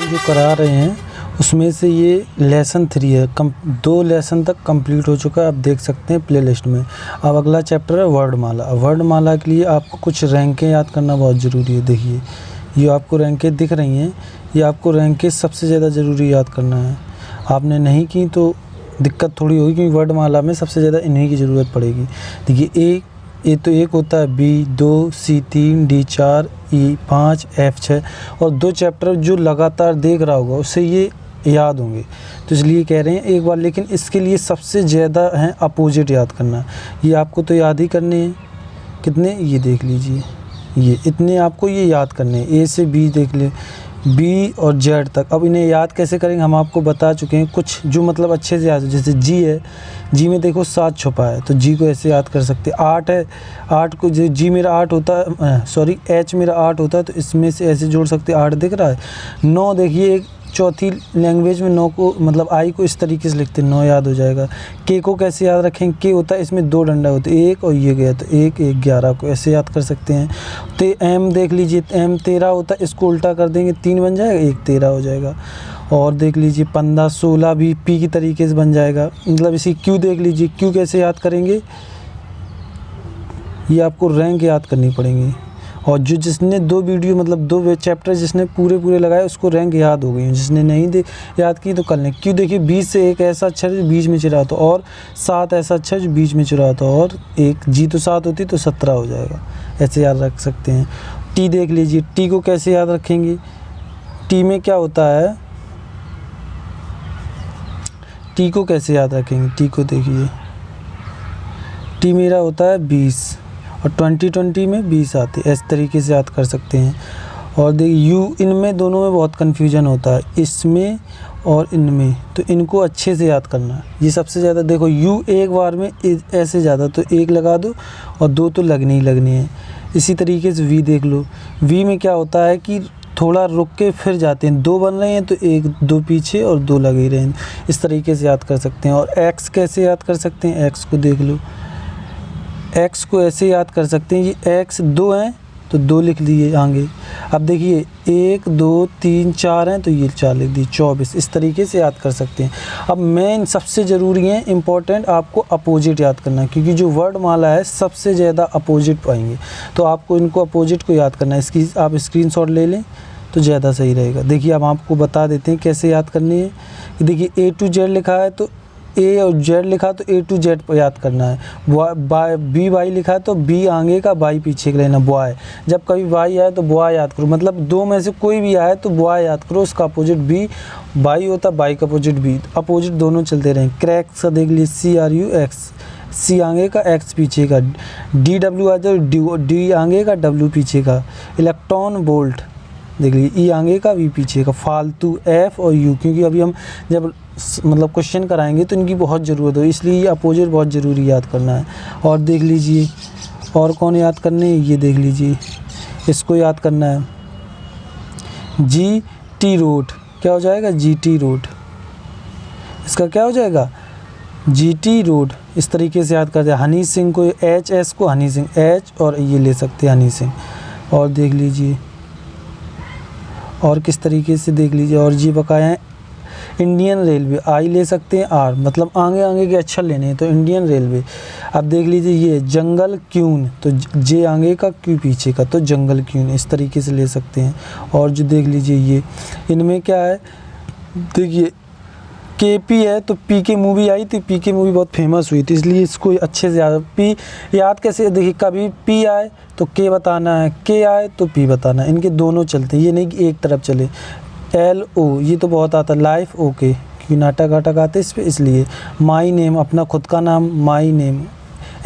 हम जो करा रहे हैं उसमें से ये लेसन 3 है। 2 लेसन तक कंप्लीट हो चुका है, आप देख सकते हैं प्लेलिस्ट में। अब अगला चैप्टर है वर्णमाला। वर्णमाला के लिए आपको कुछ रैंकें याद करना बहुत ज़रूरी है। देखिए ये आपको रैंकें दिख रही हैं, ये आपको रैंकें सबसे ज़्यादा ज़रूरी याद करना है। आपने नहीं की तो दिक्कत थोड़ी होगी, क्योंकि वर्णमाला में सबसे ज़्यादा इन्हीं की ज़रूरत पड़ेगी। देखिए एक होता है B2, C3, D4, E5, F6 और 2 चैप्टर जो लगातार देख रहा होगा उससे ये याद होंगे, तो इसलिए कह रहे हैं एक बार। लेकिन इसके लिए सबसे ज़्यादा है अपोजिट याद करना। ये आपको तो याद ही करने हैं। कितने, ये देख लीजिए, ये इतने आपको ये याद करने हैं। A से B देख ले, B और Z तक। अब इन्हें याद कैसे करेंगे हम आपको बता चुके हैं। कुछ जो मतलब अच्छे से याद हो, जैसे G है, G में देखो 7 छुपा है तो G को ऐसे याद कर सकते हैं। 8 है, 8 को जो G मेरा 8 होता है, सॉरी H मेरा 8 होता है तो इसमें से ऐसे जोड़ सकते हैं। 8 दिख रहा है। 9 देखिए, एक चौथी लैंग्वेज में 9 को मतलब I को इस तरीके से लिखते हैं, 9 याद हो जाएगा। K को कैसे याद रखेंगे, K होता है इसमें 2 डंडा होते हैं, एक और ये गया तो 1, 1, 11 को ऐसे याद कर सकते हैं। तो M देख लीजिए, M 13 होता है, इसको उल्टा कर देंगे 3 बन जाएगा, 1 13 हो जाएगा। और देख लीजिए 15, 16 भी P की तरीके से बन जाएगा। मतलब इसी Q देख लीजिए, Q कैसे याद करेंगे, ये आपको रैंक याद करनी पड़ेंगी। और जो जिसने 2 वीडियो मतलब 2 चैप्टर जिसने पूरे लगाए उसको रैंक याद हो गई। जिसने नहीं याद की तो कर लें। क्यों, देखिए 20 से एक ऐसा अक्षर जो बीच में चिरा था और 7 ऐसा अक्षर जो बीच में चिरा था और एक G तो 7 होती तो 17 हो जाएगा। ऐसे याद रख सकते हैं। T देख लीजिए, T को कैसे याद रखेंगे, T में क्या होता है, T को कैसे याद रखेंगे, T को देखिए, T मेरा होता है 20 और 20 में 20 आते हैं, इस तरीके से याद कर सकते हैं। और देखिए U, इनमें दोनों में बहुत कन्फ्यूजन होता है, इसमें और इनमें, तो इनको अच्छे से याद करना। ये सबसे ज़्यादा देखो U एक बार में ऐसे ज़्यादा तो 1 लगा दो और 2 तो लगनी ही लगनी है। इसी तरीके से V देख लो, V में क्या होता है कि थोड़ा रुक के फिर जाते हैं, 2 बन रहे हैं तो 1 2 पीछे और 2 लगे ही रहे हैं। इस तरीके से याद कर सकते हैं। और X कैसे याद कर सकते हैं, X को देख लो, X को ऐसे याद कर सकते हैं, ये X 2 हैं तो 2 लिख दिए आगे। अब देखिए 1 2 3 4 हैं तो ये 4 लिख दिए, 24। इस तरीके से याद कर सकते हैं। अब मेन सबसे ज़रूरी है इम्पोर्टेंट आपको अपोजिट याद करना, क्योंकि जो वर्णमाला है सबसे ज़्यादा अपोजिट पाएंगे, तो आपको इनको अपोजिट को याद करना है। इसकी आप स्क्रीनशॉट ले लें तो ज़्यादा सही रहेगा। देखिए हम आपको बता देते हैं कैसे याद करनी है। देखिए A to Z लिखा है तो A और Z लिखा तो A to Z पर याद करना है। B Y लिखा है तो B आगे का Y पीछे का लेना, बॉय। जब कभी Y आए तो बॉय याद करो, मतलब 2 में से कोई भी आए तो बॉय याद करो, उसका अपोजिट B बाई होता, बाई का अपोजिट B, अपोजिट दोनों चलते रहें। क्रैक सा देख लीजिए, CRUX, C आगे का, X पीछे का, DW आ जाए, D आगे का, W पीछे का। इलेक्ट्रॉन वोल्ट देख लीजिए, E आगे का, V पीछे का। फालतू F और U, क्योंकि अभी हम जब मतलब क्वेश्चन कराएंगे तो इनकी बहुत ज़रूरत हो, इसलिए ये अपोजिट बहुत ज़रूरी याद करना है। और देख लीजिए और कौन याद करने हैं, ये देख लीजिए, इसको याद करना है। GT रोड क्या हो जाएगा, GT रोड, इसका क्या हो जाएगा, GT रोड। इस तरीके से याद करते हैं। हनी सिंह को, HS को हनी सिंह, H और ये ले सकते हैं हनी सिंह। और देख लीजिए और किस तरीके से देख लीजिए, और जी बकाया है इंडियन रेलवे, I ले सकते हैं R, मतलब आगे के अक्षर लेने हैं तो इंडियन रेलवे। अब देख लीजिए ये जंगल क्यून, तो J आगे का, Q पीछे का, तो जंगल क्यून, इस तरीके से ले सकते हैं। और जो देख लीजिए ये इनमें क्या है, देखिए KP है तो PK मूवी आई थी, PK मूवी बहुत फेमस हुई थी, इसलिए इसको अच्छे से याद। P याद कैसे, देखिए कभी P आए तो K बताना है, K आए तो P बताना है, इनके दोनों चलते हैं, ये नहीं कि एक तरफ चले। LO ये तो बहुत आता है, लाइफ ओके, क्योंकि नाटक वाटक आते इस पर, इसलिए। माई नेम अपना खुद का नाम, माई नेम,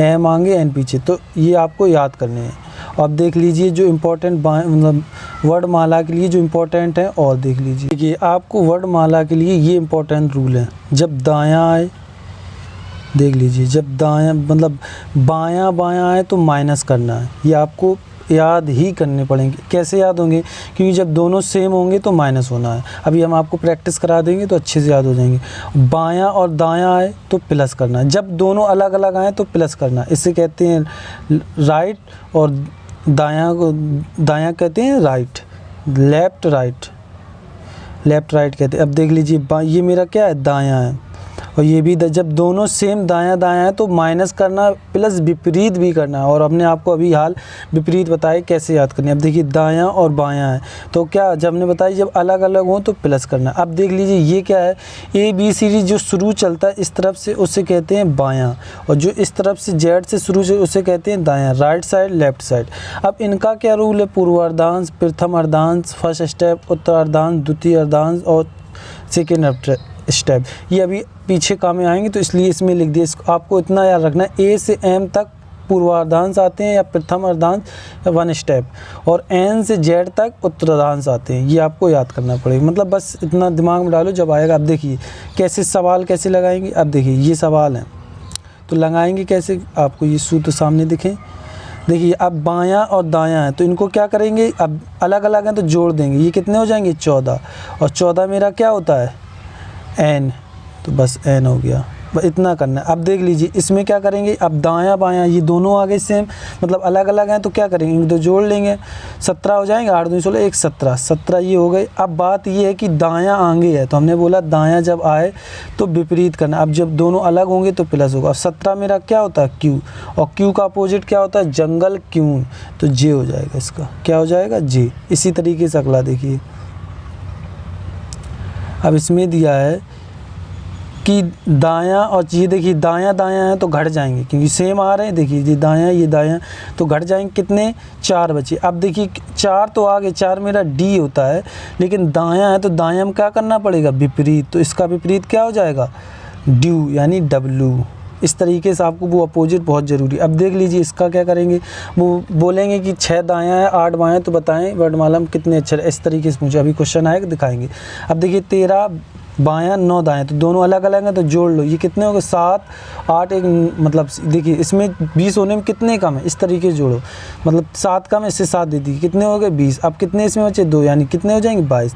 M आगे N पीछे, तो ये आपको याद करने हैं। अब देख लीजिए जो इम्पोर्टेंट मतलब वर्णमाला के लिए जो इम्पोर्टेंट है, और देख लीजिए, देखिए आपको वर्णमाला के लिए ये इम्पोर्टेंट रूल है। जब दायां आए, देख लीजिए, जब दायां मतलब बायां आए तो माइनस करना है, ये आपको याद ही करने पड़ेंगे। कैसे याद होंगे, क्योंकि जब दोनों सेम होंगे तो माइनस होना है। अभी हम आपको प्रैक्टिस करा देंगे तो अच्छे से याद हो जाएंगे। बायां और दायां आए तो प्लस करना है, जब दोनों अलग अलग आए तो प्लस करना है। इसे कहते हैं राइट, और दायां कहते हैं right, left right. Left right कहते हैं। अब देख लीजिए ये मेरा क्या है, दायां है, और ये भी जब दोनों सेम दायां दायां है तो माइनस करना प्लस विपरीत भी करना है, और हमने आपको अभी हाल विपरीत बताए कैसे याद करनी है। अब देखिए दायां और बायां है तो क्या, जब हमने बताई जब अलग अलग हों तो प्लस करना। अब देख लीजिए ये क्या है, ABCD जो शुरू चलता है इस तरफ से उसे कहते हैं बायां, और जो इस तरफ से Z से शुरू से उसे कहते हैं दायां, राइट साइड लेफ्ट साइड। अब इनका क्या रूल है, पूर्वार्धांश, प्रथम अर्धांश, फर्स्ट स्टेप, उत्तरार्धांश, द्वितीय अर्धांश और सेकेंड स्टेप। ये अभी पीछे काम में आएंगे तो इसलिए इसमें लिख दिया। इसको आपको इतना याद रखना है, A से M तक पूर्वार्धांश आते हैं या प्रथम अर्धांश या 1 स्टेप, और N से Z तक उत्तरार्धांश आते हैं। ये आपको याद करना पड़ेगा, मतलब बस इतना दिमाग में डालो जब आएगा। अब देखिए कैसे सवाल कैसे लगाएंगे। अब देखिए ये सवाल हैं तो लगाएंगे कैसे, आपको ये सूत्र सामने दिखें। देखिए अब बायां और दायां है तो इनको क्या करेंगे, अब अलग अलग हैं तो जोड़ देंगे। ये कितने हो जाएंगे, 14, और 14 मेरा क्या होता है, N, तो बस N हो गया। बस इतना करना है। अब देख लीजिए इसमें क्या करेंगे, अब दायां बायां ये दोनों आगे सेम, मतलब अलग अलग हैं तो क्या करेंगे, इनको तो जोड़ लेंगे। 17 हो जाएंगे, 8 दूनी 16, 1 17, 17 ये हो गए। अब बात ये है कि दायां आगे है तो हमने बोला दायां जब आए तो विपरीत करना। अब जब दोनों अलग होंगे तो प्लस होगा। 17 मेरा क्या होता है, Q, और Q का अपोजिट क्या होता है, जंगल, क्यों, तो J हो जाएगा। इसका क्या हो जाएगा, J। इसी तरीके से अगला देखिए। अब इसमें दिया है कि दायां, और ये देखिए दायां दायां है तो घट जाएंगे क्योंकि सेम आ रहे हैं। देखिए ये दायां तो घट जाएंगे, कितने, 4 बचे। अब देखिए 4 तो आगे, 4 मेरा D होता है, लेकिन दायां है तो दायां में क्या करना पड़ेगा, विपरीत, तो इसका विपरीत क्या हो जाएगा, ड्यू यानी W। इस तरीके से आपको वो अपोजिट बहुत ज़रूरी। अब देख लीजिए इसका क्या करेंगे, वो बोलेंगे कि 6 दायां है 8 बायां, तो बताएं वर्णमाला में कितने अक्षर, इस तरीके से पूछे। अभी क्वेश्चन आएगा दिखाएंगे। अब देखिए 13 बायां 9 दाएं, तो दोनों अलग अलग हैं तो जोड़ लो। ये कितने हो गए, 7 8, एक मतलब देखिए इसमें 20 होने में कितने कम है, इस तरीके से जोड़ो, मतलब 7 कम है, इससे 7 दे दी, कितने हो गए 20। अब कितने इसमें बचे, 2, यानी कितने हो जाएंगे 22।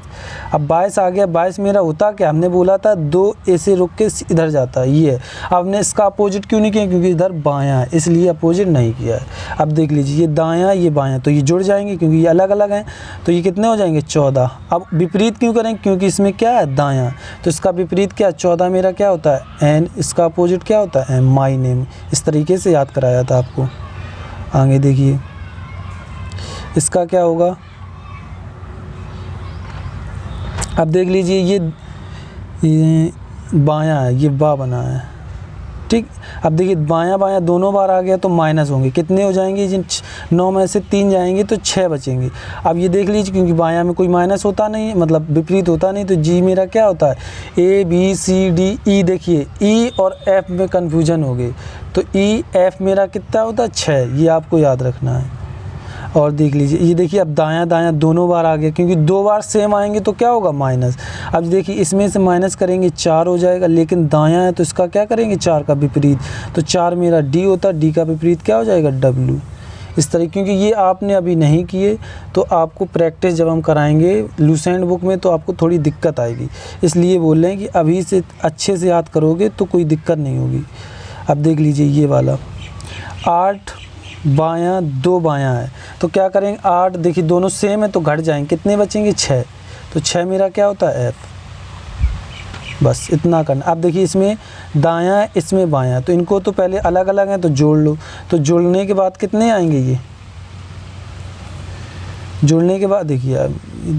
अब 22 आ गया। 22 मेरा होता क्या, हमने बोला था 2 ऐसे रुक के इधर जाता है, ये है। अब हमने इसका अपोजिट क्यों नहीं किया, क्योंकि इधर बायां है इसलिए अपोजिट नहीं किया है। अब देख लीजिए ये दायां ये बायां, तो ये जुड़ जाएंगे क्योंकि ये अलग अलग हैं, तो ये कितने हो जाएंगे 14। अब विपरीत क्यों करेंगे, क्योंकि इसमें क्या है दायां, तो इसका विपरीत क्या, 14 मेरा क्या होता है N, इसका अपोजिट क्या होता है M, माई नेम। इस तरीके से याद कराया था आपको। आगे देखिए इसका क्या होगा। अब देख लीजिए ये बायां है, ये बा बना है, ठीक। अब देखिए बायां बायां दोनों बार आ गया तो माइनस होंगे, कितने हो जाएंगे, जिन 9 में से 3 जाएंगे तो 6 बचेंगे। अब ये देख लीजिए क्योंकि बायां में कोई माइनस होता नहीं है, मतलब विपरीत होता नहीं, तो जी मेरा क्या होता है A B C D E। देखिए E और F में कन्फ्यूजन हो गई, तो E F मेरा कितना होता है 6, ये आपको याद रखना है। और देख लीजिए ये देखिए अब दायां दायां दोनों बार आ गया, क्योंकि 2 बार सेम आएंगे तो क्या होगा माइनस। अब देखिए इसमें से माइनस करेंगे 4 हो जाएगा, लेकिन दायां है तो इसका क्या करेंगे 4 का विपरीत, तो 4 मेरा D होता है, D का विपरीत क्या हो जाएगा W। इस तरह, क्योंकि ये आपने अभी नहीं किए तो आपको प्रैक्टिस जब हम कराएंगे लूसेंट बुक में तो आपको थोड़ी दिक्कत आएगी, इसलिए बोल रहे हैं कि अभी से अच्छे से याद करोगे तो कोई दिक्कत नहीं होगी। अब देख लीजिए ये वाला 8 बायां 2 बायां है तो क्या करेंगे 8, देखिए दोनों सेम है तो घट जाएंगे, कितने बचेंगे 6, तो 6 मेरा क्या होता है F। बस इतना करना। अब देखिए इसमें दायां है इसमें बायां, तो इनको तो पहले अलग अलग हैं तो जोड़ लो, तो जोड़ने के बाद कितने आएंगे, ये जोड़ने के बाद देखिए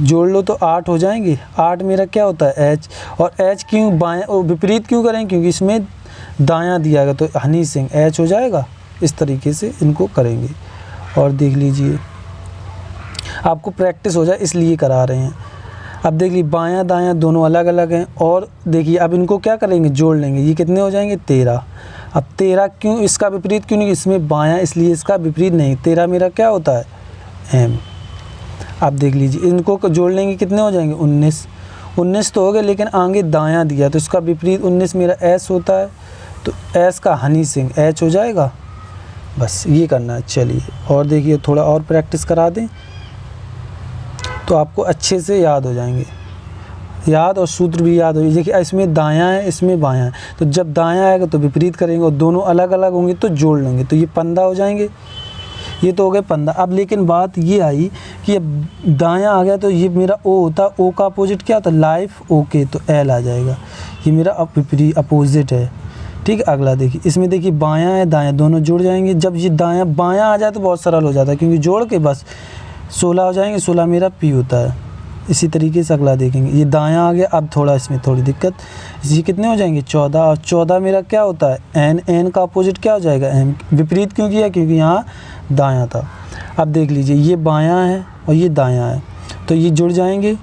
जोड़ लो तो 8 हो जाएंगे। 8 मेरा क्या होता है H, और H क्यों बायां और विपरीत क्यों करें, क्योंकि इसमें दायां दिया गया तो हनी सिंह H हो जाएगा। इस तरीके से इनको करेंगे। और देख लीजिए आपको प्रैक्टिस हो जाए इसलिए करा रहे हैं। अब देख लीजिए बायां दायां दोनों अलग अलग हैं, और देखिए अब इनको क्या करेंगे जोड़ लेंगे, ये कितने हो जाएंगे 13। अब 13 क्यों, इसका विपरीत क्यों नहीं, इसमें बायां इसलिए इसका विपरीत नहीं, 13 मेरा क्या होता है M। अब देख लीजिए इनको जोड़ लेंगे कितने हो जाएंगे 19। 19 तो हो गए, लेकिन आगे दायां दिया तो इसका विपरीत 19 मेरा S होता है, तो S का हनी सिंह H हो जाएगा। बस ये करना है। चलिए और देखिए थोड़ा और प्रैक्टिस करा दें तो आपको अच्छे से याद हो जाएंगे, याद और सूत्र भी याद हो। देखिए इसमें दायां है इसमें बायां है, तो जब दायां आएगा तो विपरीत करेंगे और दोनों अलग अलग होंगे तो जोड़ लेंगे, तो ये 15 हो जाएंगे। ये तो हो गए 15। अब लेकिन बात ये आई कि अब दायां आ गया तो ये मेरा ओ होता, ओ का अपोजिट क्या होता है, लाइफ, ओके, तो एल आ जाएगा। ये मेरा विपरीत अपोजिट है। ठीक है, अगला देखिए, इसमें देखिए बायां है दायां दोनों जुड़ जाएंगे। जब ये दायां बायां आ जाए तो बहुत सरल हो जाता है, क्योंकि जोड़ के बस 16 हो जाएंगे। 16 मेरा पी होता है। इसी तरीके से अगला देखेंगे, ये दायां आ गया। अब थोड़ा इसमें थोड़ी दिक्कत, इसी कितने हो जाएंगे 14, और 14 मेरा क्या होता है एन, एन का अपोजिट क्या हो जाएगा एम। विपरीत क्यों किया, क्योंकि यहाँ दायां था। अब देख लीजिए ये बायां है और ये दायां है, तो ये जुड़ जाएंगे,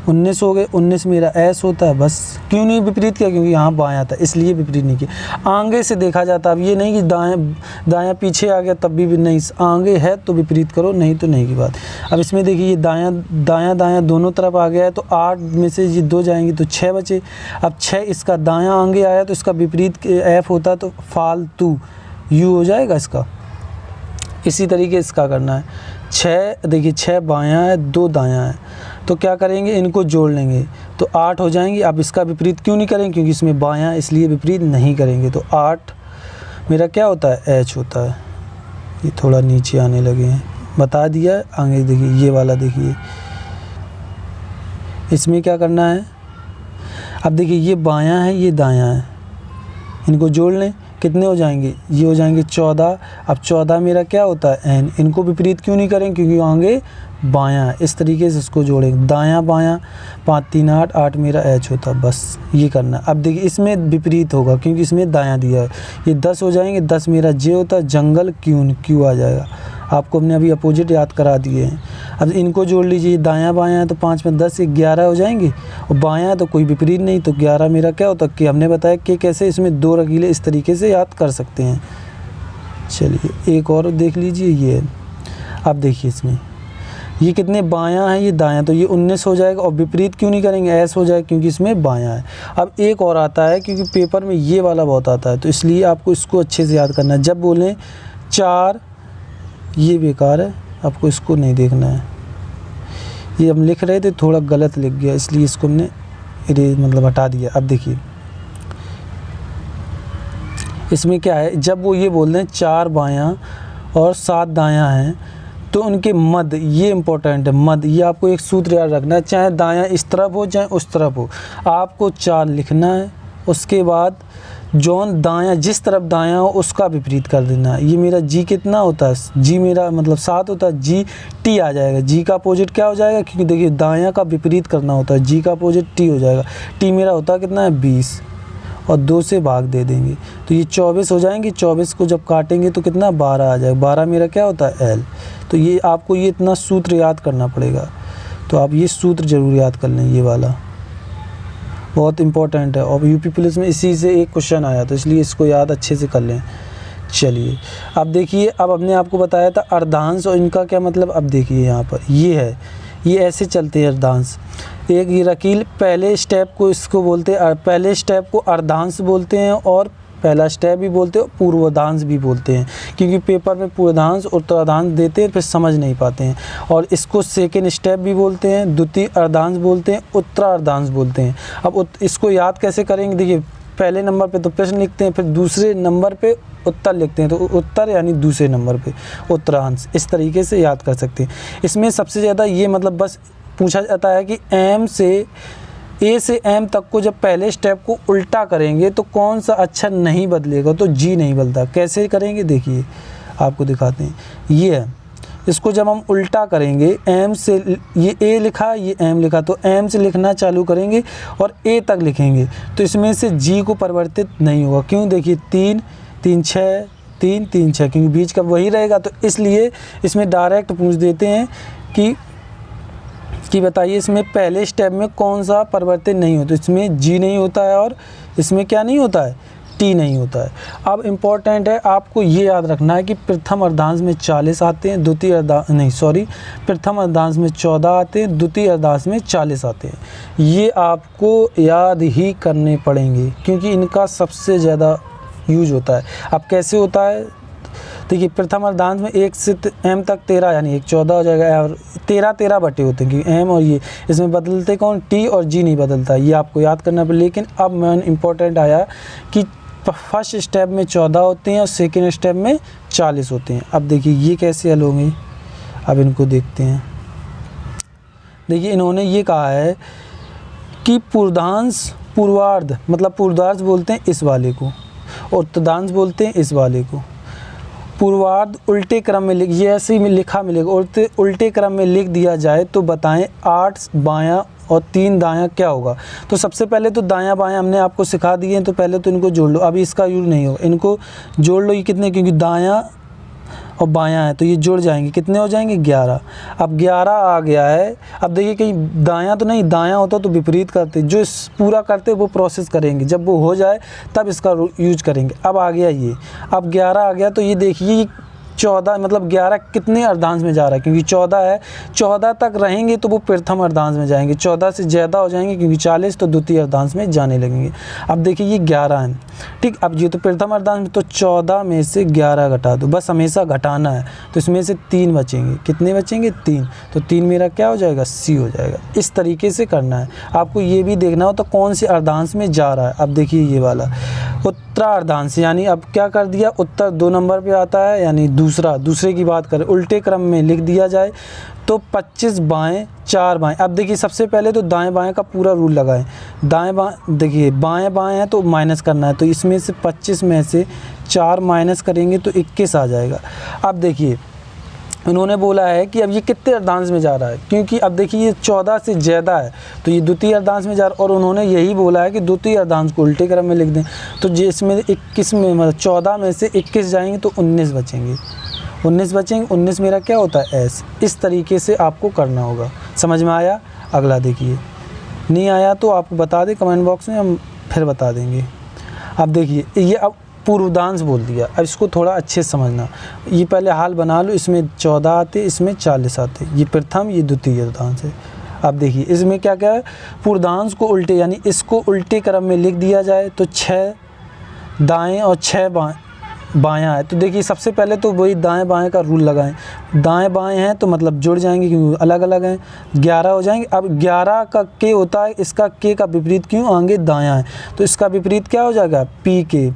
19 हो गए। 19 मेरा एस होता है। बस क्यों नहीं विपरीत किया, क्योंकि यहाँ बायां था, इसलिए विपरीत नहीं किया। आगे से देखा जाता, अब ये नहीं कि दायां पीछे आ गया तब भी नहीं, आगे है तो विपरीत करो, नहीं तो नहीं की बात। अब इसमें देखिए ये दायां दोनों तरफ आ गया है, तो 8 में से ये 2 जाएंगे तो 6 बचे। अब 6 इसका दायां आगे आया तो इसका विपरीत एफ होता, तो फालतू यू हो जाएगा इसका। इसी तरीके इसका करना है। 6 देखिए 6 बायां है 2 दायां है, तो क्या करेंगे इनको जोड़ लेंगे तो 8 हो जाएंगे। अब इसका विपरीत क्यों नहीं करेंगे, क्योंकि इसमें बायां, इसलिए विपरीत नहीं करेंगे। तो 8 मेरा क्या होता है एच होता है। ये थोड़ा नीचे आने लगे हैं, बता दिया। आगे देखिए ये वाला देखिए, इसमें क्या करना है। अब देखिए ये बायां है ये दायां है, इनको जोड़ लें, कितने हो जाएंगे, ये हो जाएंगे 14। अब 14 मेरा क्या होता है एन, इनको विपरीत क्यों नहीं करें, क्योंकि आगे बायां। इस तरीके से इसको जोड़ेंगे, दायां बायां, 5 3 8, 8 मेरा एच होता है। बस ये करना है। अब देखिए इसमें विपरीत होगा, क्योंकि इसमें दायां दिया है। ये 10 हो जाएंगे, 10 मेरा जे होता है, जंगल क्यों आ जाएगा। आपको हमने अभी अपोजिट याद करा दिए हैं। अब इनको जोड़ लीजिए, दायां बायां है तो 5 में 10 11 हो जाएंगे, और बायां तो कोई विपरीत नहीं, तो 11 मेरा क्या होता है कि हमने बताया कि कैसे इसमें 2 रकीले इस तरीके से याद कर सकते हैं। चलिए एक और देख लीजिए, ये अब देखिए इसमें ये कितने बायां हैं ये दायां, तो ये 19 हो जाएगा। और विपरीत क्यों नहीं करेंगे, एस हो जाएगा, क्योंकि इसमें बायां है। अब एक और आता है, क्योंकि पेपर में ये वाला बहुत आता है, तो इसलिए आपको इसको अच्छे से याद करना है। जब बोलें 4, ये बेकार है, आपको इसको नहीं देखना है। ये हम लिख रहे थे थोड़ा गलत लिख गया, इसलिए इसको हमने मतलब हटा दिया। अब देखिए इसमें क्या है, जब वो ये बोल दें 4 बायां और 7 दायां हैं, तो उनके मध्य, ये इंपॉर्टेंट है मध्य, ये आपको एक सूत्र याद रखना है। चाहे दायां इस तरफ हो चाहे उस तरफ हो, आपको 4 लिखना है। उसके बाद जौन दायां, जिस तरफ दायां हो उसका विपरीत कर देना है। ये मेरा जी कितना होता है, जी मेरा मतलब 7 होता है, जी टी आ जाएगा। जी का अपोजिट क्या हो जाएगा, क्योंकि देखिए दायां का विपरीत करना होता है, जी का अपोजिट टी हो जाएगा। टी मेरा होता है कितना है 20, और 2 से भाग दे देंगे तो ये 24 हो जाएंगे। 24 को जब काटेंगे तो कितना 12 आ जाएगा। 12 मेरा क्या होता है एल। तो ये आपको ये इतना सूत्र याद करना पड़ेगा, तो आप ये सूत्र ज़रूर याद कर लें, ये वाला बहुत इंपॉर्टेंट है। और यूपी पुलिस में इसी से एक क्वेश्चन आया, तो इसलिए इसको याद अच्छे से कर लें। चलिए अब देखिए, अब हमने आपको बताया था अर्धांश और इनका क्या मतलब। अब देखिए यहाँ पर ये है, ये ऐसे चलते हैं अर्धांश। एक ये रकील पहले स्टेप को इसको बोलते हैं, पहले स्टेप को अर्धांश बोलते हैं, और पहला स्टेप भी बोलते हैं, पूर्वार्धांश भी बोलते हैं, क्योंकि पेपर में पूर्वार्धांश और उत्तरार्धांश देते हैं, फिर समझ नहीं पाते हैं। और इसको सेकेंड स्टेप भी बोलते हैं, द्वितीय अर्धांश बोलते हैं, उत्तरार्धांश बोलते हैं। अब इसको याद कैसे करेंगे, देखिए पहले नंबर पे तो प्रश्न लिखते हैं, फिर दूसरे नंबर पे उत्तर लिखते हैं, तो उत्तर यानी दूसरे नंबर पे उत्तरांश। इस तरीके से याद कर सकते हैं। इसमें सबसे ज़्यादा ये मतलब बस पूछा जाता है कि एम से ए से एम तक को जब पहले स्टेप को उल्टा करेंगे तो कौन सा अक्षर नहीं बदलेगा, तो जी नहीं बदलता। कैसे करेंगे देखिए आपको दिखाते हैं। ये है, इसको जब हम उल्टा करेंगे, एम से ये ए लिखा ये एम लिखा, तो एम से लिखना चालू करेंगे और ए तक लिखेंगे, तो इसमें से जी को परिवर्तित नहीं होगा। क्यों, देखिए 3 3 6 3 3 6, क्योंकि बीच का वही रहेगा। तो इसलिए इसमें डायरेक्ट पूछ देते हैं कि बताइए इसमें पहले स्टेप में कौन सा परिवर्तन नहीं होता। इसमें जी नहीं होता है और इसमें क्या नहीं होता है, टी नहीं होता है। अब इम्पोर्टेंट है, आपको ये याद रखना है कि प्रथम अर्धांश में 40 आते हैं, प्रथम अर्धांश में 14 आते हैं, द्वितीय अर्धांश में 40 आते हैं। ये आपको याद ही करने पड़ेंगे, क्योंकि इनका सबसे ज़्यादा यूज होता है। अब कैसे होता है, देखिए प्रथम अर्धांश में 1 से एम तक 13, यानी 1 14 हो जाएगा, और 13 बटे होते हैं, क्योंकि एम और ये इसमें बदलते कौन, टी और जी नहीं बदलता। ये आपको याद करना पड़ेगा। लेकिन अब मेन इम्पोर्टेंट आया कि फर्स्ट स्टेप में 14 होते हैं और सेकेंड स्टेप में 40 होते हैं। अब देखिए ये कैसे हल होंगे, अब इनको देखते हैं। देखिए इन्होंने ये कहा है कि पूर्वांश पूर्वार्ध, मतलब पूर्वार्ध बोलते हैं इस वाले को और उत्तरार्ध बोलते हैं इस वाले को। पूर्वार्ध उल्टे क्रम में लिख, ये ऐसे ही लिखा मिलेगा, उल्टे क्रम में लिख दिया जाए तो बताएं 8 बायां और 3 दायां क्या होगा। तो सबसे पहले तो दायां बायां हमने आपको सिखा दिए हैं, तो पहले तो इनको जोड़ लो। अभी इसका यूज नहीं होगा, इनको जोड़ लो। ये कितने, क्योंकि दायां और बायां है तो ये जुड़ जाएंगे, कितने हो जाएंगे 11। अब 11 आ गया है। अब देखिए कहीं दायां तो नहीं, दायां होता तो विपरीत करते, जो इस पूरा करते वो प्रोसेस करेंगे, जब वो हो जाए तब इसका यूज करेंगे। अब आ गया ये, अब 11 आ गया तो ये देखिए 14, मतलब 11 कितने अर्धांश में जा रहा है, क्योंकि 14 है, 14 तक रहेंगे तो वो प्रथम अर्धांश में जाएंगे, 14 से ज़्यादा हो जाएंगे क्योंकि 40 तो द्वितीय अर्धांश में जाने लगेंगे। अब देखिए ये 11 है, ठीक। अब ये तो प्रथम अर्धांश में, तो 14 में से 11 घटा दो, बस हमेशा घटाना है। तो इसमें से 3 बचेंगे, कितने बचेंगे 3, तो 3 मेरा क्या हो जाएगा सी हो जाएगा। इस तरीके से करना है आपको। ये भी देखना हो तो कौन से अर्धांश में जा रहा है। अब देखिए ये वाला उत्तरार्धांश, यानी अब क्या कर दिया, उत्तर 2 नंबर पे आता है, यानी दूसरे की बात करें उल्टे क्रम में लिख दिया जाए तो 25 बाएं 4 बाएं। अब देखिए सबसे पहले तो दाएं बाएं का पूरा रूल लगाएं। दाएं बाएं, देखिए बाएं बाएं है तो माइनस करना है, तो इसमें से 25 में से 4 माइनस करेंगे तो 21 आ जाएगा। अब देखिए उन्होंने बोला है कि अब ये कितने अर्धांश में जा रहा है, क्योंकि अब देखिए ये 14 से ज़्यादा है तो ये द्वितीय अर्धांश में जा रहा है, और उन्होंने यही बोला है कि द्वितीय अर्धांश को उल्टे क्रम में लिख दें। तो जिसमें 21 में, मतलब 14 में से 21 जाएंगे तो 19 बचेंगे, 19 बचेंगे। 19 मेरा क्या होता है एस। इस तरीके से आपको करना होगा। समझ में आया? अगला देखिए, नहीं आया तो आप बता दें कमेंट बॉक्स में, हम फिर बता देंगे। अब देखिए ये अब पूर्वांश बोल दिया, अब इसको थोड़ा अच्छे से समझना। ये पहले हाल बना लो, इसमें 14 आते, इसमें 40 आते, ये प्रथम ये द्वितीय अर्धांश है। अब देखिए इसमें क्या क्या है, पूर्वांश को उल्टे, यानी इसको उल्टे क्रम में लिख दिया जाए तो 6 दाएं और 6 बायां है। तो देखिए सबसे पहले तो वही दाएं बाएं का रूल लगाएं। दाएं बाएं हैं तो मतलब जुड़ जाएंगे क्योंकि अलग अलग हैं, 11 हो जाएंगे। अब 11 का के होता है, इसका के का विपरीत क्यों आगे दायां है, तो इसका विपरीत क्या हो जाएगा पी के,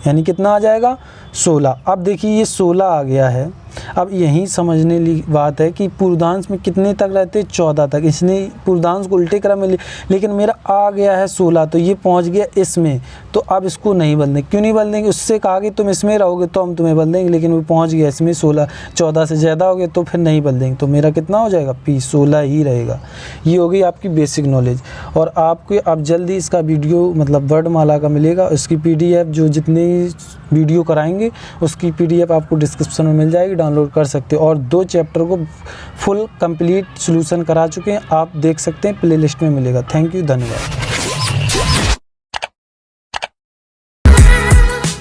यानी कितना आ जाएगा 16। अब देखिए ये 16 आ गया है। अब यही समझने की बात है कि पूर्वांश में कितने तक रहते हैं 14 तक, इसने पूर्वांश को उल्टे क्रम में लेकिन मेरा आ गया है 16, तो ये पहुंच गया इसमें, तो अब इसको नहीं बदलेंगे। क्यों नहीं बदलेंगे, उससे कहा कि तुम इसमें रहोगे तो हम तुम्हें बदलेंगे, लेकिन वो पहुंच गया इसमें 16, 14 से ज़्यादा हो गया तो फिर नहीं बदलेंगे। तो मेरा कितना हो जाएगा पी 16 ही रहेगा। ये होगी आपकी बेसिक नॉलेज। और आपको अब जल्दी इसका वीडियो, मतलब वर्णमाला का मिलेगा, उसकी PDF जो जितने वीडियो कराएंगे उसकी PDF आपको डिस्क्रिप्शन में मिल जाएगी, डाउनलोड कर सकते हो। और 2 चैप्टर को फुल कंप्लीट सॉल्यूशन करा चुके हैं, आप देख सकते हैं, प्लेलिस्ट में मिलेगा। थैंक यू, धन्यवाद।